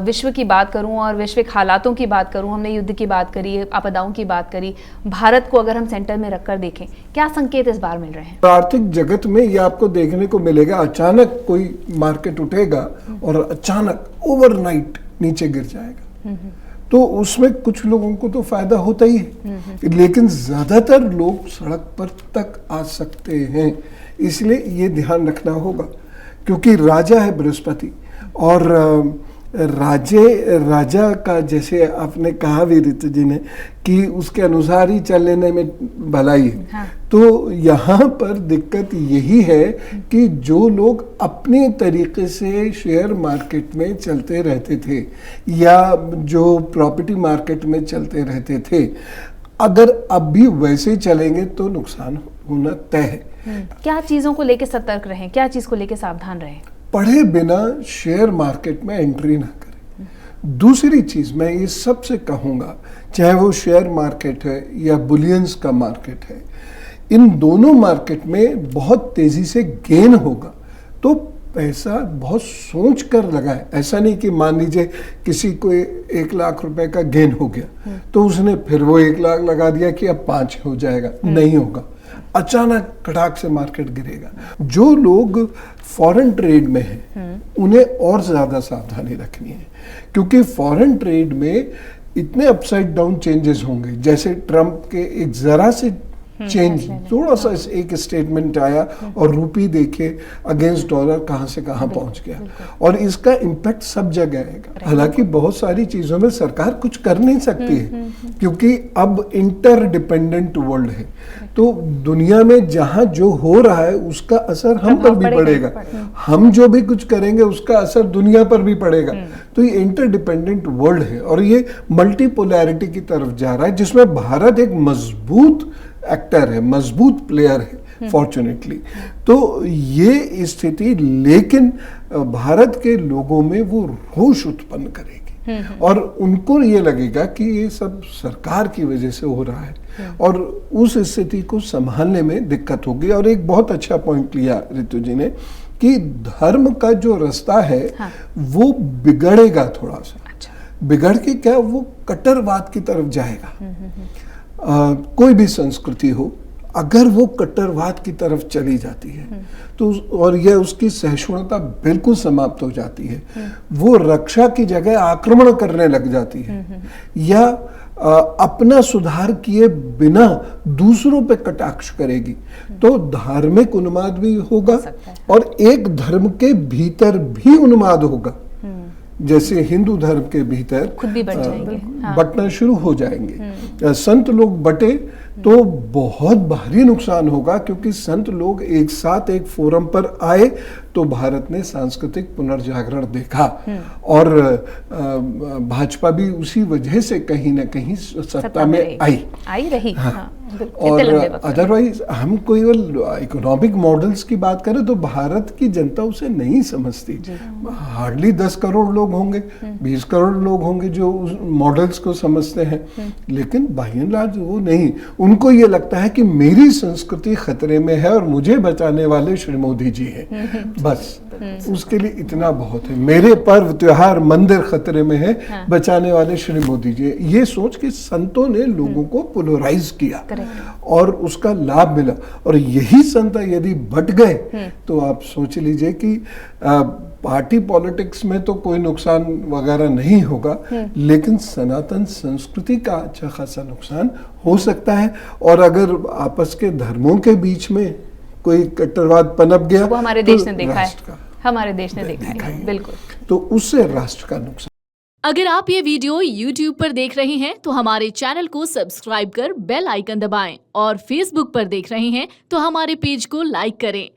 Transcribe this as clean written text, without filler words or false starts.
विश्व की बात करूं और वैश्विक हालातों की बात करूं, हमने युद्ध की बात करी, आपदाओं की बात करी, भारत को अगर हम सेंटर में रखकर देखें, क्या संकेत इस बार मिल रहे हैं? आर्थिक जगत में ये आपको देखने को मिलेगा, अचानक कोई मार्केट उठेगा और अचानक ओवरनाइट नीचे गिर जाएगा, तो उसमें कुछ लोगों को तो फायदा होता ही है, लेकिन ज्यादातर लोग सड़क पर तक आ सकते हैं। इसलिए ये ध्यान रखना होगा, क्योंकि राजा है बृहस्पति, और राजा का, जैसे आपने कहा भी ऋतु जी ने, कि उसके अनुसार ही चलने में भलाई है। हाँ। तो यहाँ पर दिक्कत यही है कि जो लोग अपने तरीके से शेयर मार्केट में चलते रहते थे या जो प्रॉपर्टी मार्केट में चलते रहते थे, अगर अब भी वैसे चलेंगे तो नुकसान होना तय है। क्या चीजों को लेकर सतर्क रहें, क्या चीज को लेकर सावधान रहें? पढ़े बिना शेयर मार्केट में एंट्री ना करें। दूसरी चीज मैं ये सबसे कहूंगा, चाहे वो शेयर मार्केट है या बुलियंस का मार्केट है, इन दोनों मार्केट में बहुत तेजी से गेन होगा, तो पैसा बहुत सोच कर लगाए। ऐसा नहीं कि मान लीजिए किसी को 1 लाख रुपए का गेन हो गया तो उसने फिर वो 1 लाख लगा दिया कि अब 5 हो जाएगा, नहीं होगा। अचानक कड़ाक से मार्केट गिरेगा। जो लोग फॉरेन ट्रेड में हैं उन्हें और ज्यादा सावधानी रखनी है, क्योंकि फॉरेन ट्रेड में इतने अपसाइड डाउन चेंजेस होंगे। जैसे ट्रंप के एक जरा से चेंज, थोड़ा सा एक स्टेटमेंट आया और रूपी देखे अगेंस्ट डॉलर कहां से कहां पहुंच गया, और इसका इम्पैक्ट सब जगह आएगा। हालांकि बहुत सारी चीजों में सरकार कुछ कर नहीं सकती है, क्योंकि अब इंटरडिपेंडेंट वर्ल्ड है, तो दुनिया में जहां जो हो रहा है उसका असर हम पर भी पड़ेगा, हम जो भी कुछ करेंगे उसका असर दुनिया पर भी पड़ेगा। तो ये इंटरडिपेंडेंट वर्ल्ड है और ये मल्टीपोलैरिटी की तरफ जा रहा है, जिसमें भारत एक मजबूत एक्टर है, मजबूत प्लेयर है फॉर्चुनेटली। तो ये स्थिति लेकिन भारत के लोगों में वो रोष उत्पन्न करेगी और उनको ये लगेगा कि ये सब सरकार की वजह से हो रहा है और उस स्थिति को संभालने में दिक्कत होगी। और एक बहुत अच्छा पॉइंट लिया ऋतु जी ने कि धर्म का जो रास्ता है वो बिगड़ेगा थोड़ा सा। बिगड़ के क्या, वो कट्टरवाद की तरफ जाएगा। कोई भी संस्कृति हो, अगर वो कट्टरवाद की तरफ चली जाती है तो और यह उसकी सहिष्णुता बिल्कुल समाप्त हो जाती है, वो रक्षा की जगह आक्रमण करने लग जाती है या अपना सुधार किए बिना दूसरों पे कटाक्ष करेगी, तो धार्मिक उन्माद भी होगा और एक धर्म के भीतर भी उन्माद होगा। जैसे हिंदू धर्म के भीतर खुद भी बट जाएंगे, बटना शुरू हो जाएंगे। संत लोग बटे तो बहुत भारी नुकसान होगा, क्योंकि संत लोग एक साथ एक फोरम पर आए तो भारत ने सांस्कृतिक पुनर्जागरण देखा और भाजपा भी उसी वजह से कहीं ना कहीं सत्ता में आई रही। और अदरवाइज हम कोई इकोनॉमिक मॉडल्स की बात करें तो भारत की जनता उसे नहीं समझती। हार्डली 10 करोड़ लोग होंगे, 20 करोड़ लोग होंगे जो उस मॉडल्स को समझते हैं, लेकिन बाय एंड लार्ज वो नहीं। उनको ये लगता है कि मेरी संस्कृति खतरे में है और मुझे बचाने वाले श्री मोदी जी हैं, बस उसके लिए इतना बहुत है। मेरे पर्व त्योहार मंदिर खतरे में है, बचाने वाले श्री मोदी जी। ये सोच के संतों ने लोगों को पोलराइज किया और उसका लाभ मिला। और यही संत यदि बट गए तो आप सोच लीजिए कि पार्टी पॉलिटिक्स में तो कोई नुकसान वगैरह नहीं होगा, लेकिन सनातन संस्कृति का अच्छा खासा नुकसान हो सकता है। और अगर आपस के धर्मों के बीच में कोई कट्टरवाद पनप गया, वो हमारे देश ने देखा है, हमारे देश ने देखा है, बिल्कुल, तो उससे राष्ट्र का नुकसान। अगर आप ये वीडियो YouTube पर देख रहे हैं तो हमारे चैनल को सब्सक्राइब कर बेल आइकन दबाएं और Facebook पर देख रहे हैं तो हमारे पेज को लाइक करें।